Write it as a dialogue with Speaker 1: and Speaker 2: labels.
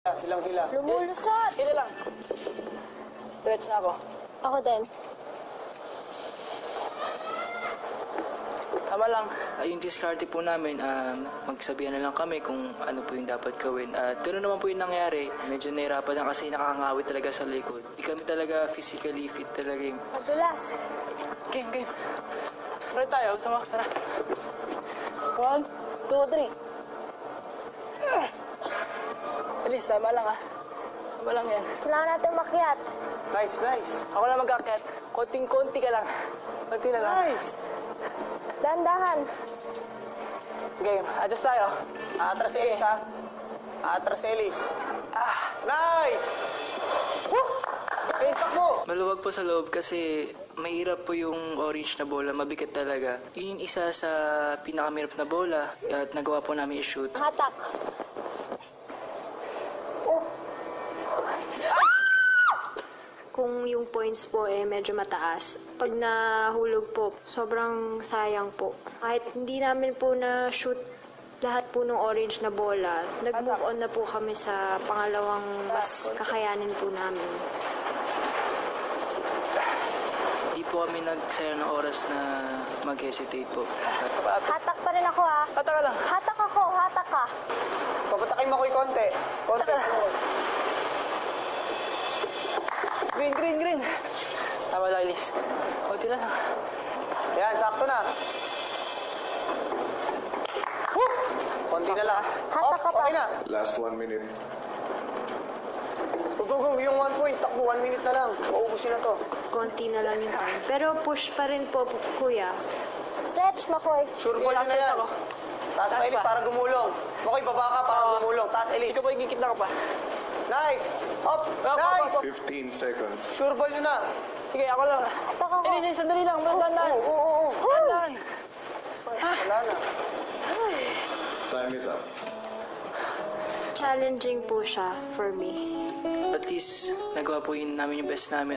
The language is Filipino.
Speaker 1: Silang hila.
Speaker 2: Lumulusot!
Speaker 1: Hila lang. Stretch na ako.
Speaker 2: Ako din.
Speaker 1: Tama lang. Yung diskarte po namin, magsabihan na lang kami kung ano po yung dapat gawin. At ganoon naman po yung nangyari. Medyo nahirapan na kasi nakakangawit talaga sa likod. Di kami talaga physically fit talaga yung...
Speaker 2: Madulas.
Speaker 1: Game. Try tayo. Sama. Tara. 1, 2, 3. Alis, tama lang Tama lang yan.
Speaker 2: Kailangan natin umakyat.
Speaker 1: Nice. Ako lang mag-akyat. Konting-konti ka lang. Konti na lang. Nice.
Speaker 2: Dahan-dahan.
Speaker 1: Game. Adjust tayo.
Speaker 3: Atras Elise, ha? Atras Elise. Nice!
Speaker 1: Woo!
Speaker 3: Okay, takbo!
Speaker 1: Maluwag po sa loob kasi mahirap po yung orange na bola. Mabigat talaga. Yun yung isa sa pinakamahirap na bola at nagawa po namin i-shoot.
Speaker 2: Hatak. Kung yung points po medyo mataas, pag nahulog po, sobrang sayang po. Kahit hindi namin po na-shoot lahat po ng orange na bola, nag-move on na po kami sa pangalawang mas kakayanin po namin.
Speaker 1: Hindi po kami nagsayang ng oras na mag-hesitate po.
Speaker 2: Hatak pa rin ako
Speaker 1: Kata ka lang.
Speaker 2: Hatak ako, hatak ka.
Speaker 3: Papatakin mo ko yung konti. Konti.
Speaker 1: Green. Tama lang, Elise. Konti lang.
Speaker 3: Yan, sakto na. Woo! Konti na lang.
Speaker 2: Hatak ka pa.
Speaker 3: Okay na.
Speaker 4: Last 1 minute.
Speaker 3: Go. Yung 1 point. Takbo, 1 minute na lang. Mauubusin na to.
Speaker 2: Konti na lang yung time. Pero push pa rin po, kuya. Stretch, Makoy.
Speaker 3: Sure ball
Speaker 1: Sige,
Speaker 3: yun na yan.
Speaker 1: ako.
Speaker 3: Taas pa, Elise, para gumulong. Okay, baba ka para gumulong. Taas, Elise.
Speaker 1: Ikaw pa, igikit na ka pa.
Speaker 3: Nice! Up!
Speaker 1: Up.
Speaker 3: Nice!
Speaker 4: 15 seconds.
Speaker 3: Sure ball yun na.
Speaker 1: Sige, ako lang.
Speaker 2: Hatak ako.
Speaker 1: Elise, sandali lang. Dahan-dahan.
Speaker 3: Oo.
Speaker 1: Dahan-dahan.
Speaker 3: Wala na.
Speaker 4: Time is up.
Speaker 2: Challenging po siya for me.
Speaker 1: At least, nagawa po yun namin yung best namin.